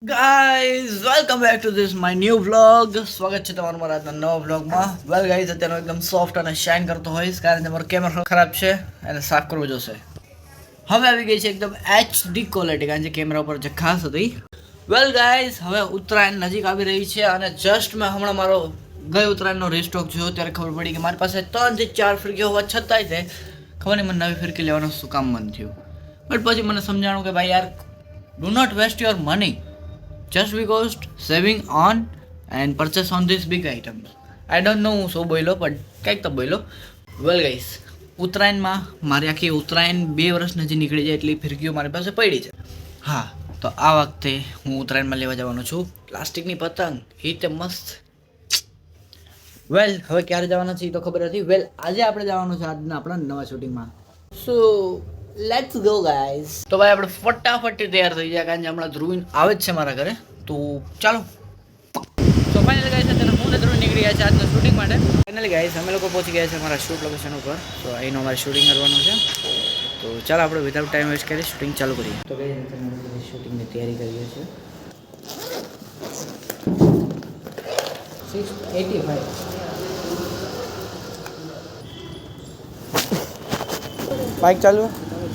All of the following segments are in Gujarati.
Guys welcome back to this my new vlog. સ્વાગત છે તમારું મારા આજના નવા વ્લોગમાં. વેલ ગાઈઝ, અત્યારે એકદમ સોફ્ટ અને શાઇન કરતો હોઈશ કારણ કે મારો કેમેરો ખરાબ છે અને સાફ કરવો જોશે. હવે આવી ગઈ છે એકદમ HD ક્વોલિટી કારણ કે કેમેરા ઉપર જે ખાસ હતી. વેલ ગાઈઝ, હવે ઉત્તરાયણ નજીક આવી રહી છે અને જસ્ટ મેં હમણાં મારો ગઈ ઉત્તરાયણનો રીસ્ટોક જોયો ત્યારે ખબર પડી કે મારી પાસે 3 થી 4 ફિરકીઓ હોવા છતાંય તે ખબર નહીં મને નવી ફિરકી લેવાનું શું કામ મન થયું. બટ પછી મને સમજાણું કે ભાઈ યાર, do not waste your money just because saving on and purchase on these big items. I don't know હું શું બોલ્યો પણ કંઈક તો બોલ્યો. વેલ ગાઈસ, ઉત્તરાયણમાં મારી આખી ઉત્તરાયણ 2 વર્ષ નજીક નીકળી જાય એટલી ફિરકીઓ મારી પાસે પડી છે. હા, તો આ વખતે હું ઉત્તરાયણમાં લેવા જવાનો છું પ્લાસ્ટિકની પતંગ. હિતે મસ્ત. વેલ, હવે ક્યારે જવાના છે એ તો ખબર નથી. વેલ, આજે આપણે જવાનું છે આજના આપણા નવા શૂટિંગમાં. So let's go guys. તો ભાઈ આપણે ફટાફટ તૈયાર થઈ જાય કારણ કે હમણાં ધ્રુવીન આવે જ છે મારા ઘરે. તો ચાલો. તો ફાઇનલી ગાઈઝ, અત્યારે હું ને ધ્રુવીન નીકળી ગયા છે આજના શૂટિંગ માટે. ફાઇનલી ગાઈઝ, અમે લોકો પહોંચી ગયા છે અમારા શૂટ લોકેશન ઉપર. તો અહીંનો અમારે શૂટિંગ કરવાનું છે. તો ચાલો આપણે વિધાઉટ ટાઈમ વેસ્ટ કરી શૂટિંગ ચાલુ કરીએ. તો ગાઈઝ, શૂટિંગની તૈયારી કરીએ છીએ. 685. माइक चालू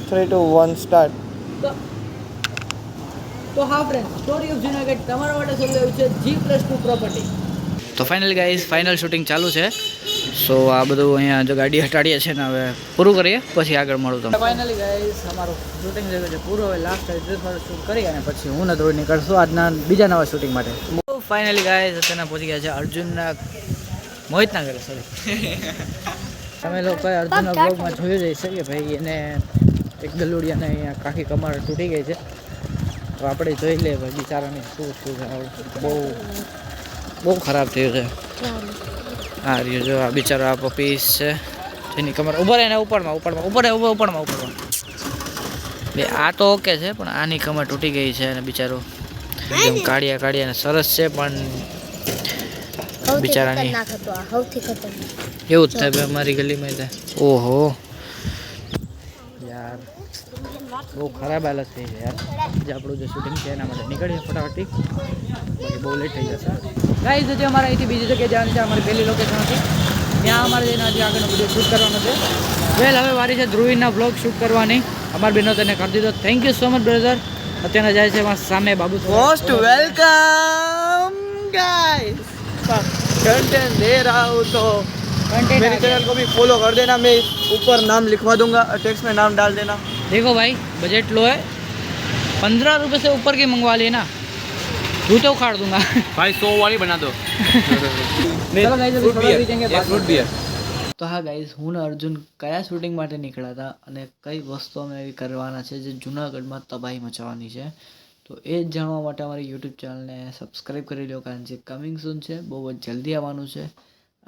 3 2 1 स्टार्ट. તો હા ફ્રેન્ડ, સ્ટોરી ઓફ જુનાગઢ તમારા માટે સોલ્વ છે G+2 પ્રોપર્ટી. તો ફાઇનલી ગાઈઝ, ફાઇનલ શૂટિંગ ચાલુ છે. સો આ બધું અહીંયા જો ગાડી હટાડીએ છે ને હવે પૂરું કરીએ પછી આગળ મળું તમને. ફાઇનલી ગાઈઝ, અમારું શૂટિંગ જે છે પૂરું. હવે લાસ્ટ ડ્રેસ વાળું શૂટ કરી અને પછી હું ને ધ્રુવ નીકળશું આજના બીજા નવા શૂટિંગ માટે. ફાઇનલી ગાઈઝ, અત્યારે પહોંચી ગયા છે અર્જુનના મોહિતના ઘરે. સોરી, તમે લોકોએ અર્જુનના બ્લોગમાં જોયું જ હશે કે ભાઈ એને એક ગલુડિયાને અહીંયા કાકી કમર તૂટી ગઈ છે. તો આપણે જોઈ લે ભાઈ બિચારાને શું છે. બહુ ખરાબ થયું છે. હા રહ્યો જો આ બિચારો, આ પપીસ છે જેની કમર ઉપર એને ઉપરમાં બે આ તો ઓકે છે પણ આની કમર તૂટી ગઈ છે અને બિચારો એકદમ કાળિયા અને સરસ છે પણ બિચારાની એવું જ થાય ભાઈ અમારી ગલીમાં થાય. ઓહો યાર, બહુ ખરાબ હાલત થઈ છે યાર. જે આપણું જે શૂટિંગ છે એના માટે નીકળીએ ફટાફટથી, બાકી બહુ લેટ થઈ જશે. ગાઈઝ, હજી અમારે અહીંથી બીજી જગ્યાએ જવાની છે. અમારી પહેલી લોકેશન હતી ત્યાં અમારે જઈને હજી આગળનો વિડીયો શૂટ કરવાનો છે. વેલ, હવે વારી છે ધ્રુવીના બ્લોગ શૂટ કરવાની. અમારા બેનો તેને કરી દીધો. Thank you so much brother. અત્યારે જાય છે સામે બાબુ. Most welcome guys. कंटेंट दे रहा हूँ तो मेरे चैनल को भी फॉलो कर देना. मैं ऊपर नाम लिखवा दूंगा, टेक्स्ट में नाम डाल देना. देखो भाई, बजट लो है, 15 रुपये से ऊपर की मंगवा लेना, तू तो उखाड़ दूंगा भाई 100 वाली बना दो. चलो गाइस, अभी थोड़ा बीतेंगे बाद फ्रूट में. बियर. તો હા ગાઈઝ, હું ને અર્જુન કયા શૂટિંગ માટે નીકળ્યા હતા અને કઈ વસ્તુ અમે એવી કરવાના છે જે જૂનાગઢમાં તબાહી મચાવવાની છે, તો એ જ જાણવા માટે અમારી યુટ્યુબ ચેનલને સબસ્ક્રાઈબ કરી લો કારણ કે કમિંગ સૂન છે, બહુ જ જલ્દી આવવાનું છે.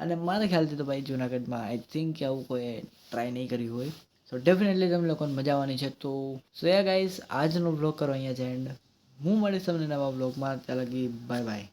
અને મારા ખ્યાલથી તો ભાઈ જૂનાગઢમાં આઈ થિંક કે આવું કોઈ ટ્રાય નહીં કર્યું હોય. સો ડેફિનેટલી તમને લોકોને મજા આવવાની છે. તો યા ગાઈઝ, આજનો બ્લોગ કરો અહીંયા છે એન્ડ. હું મળીશ તમને નવા બ્લોગમાં. ત્યાં લગી બાય બાય.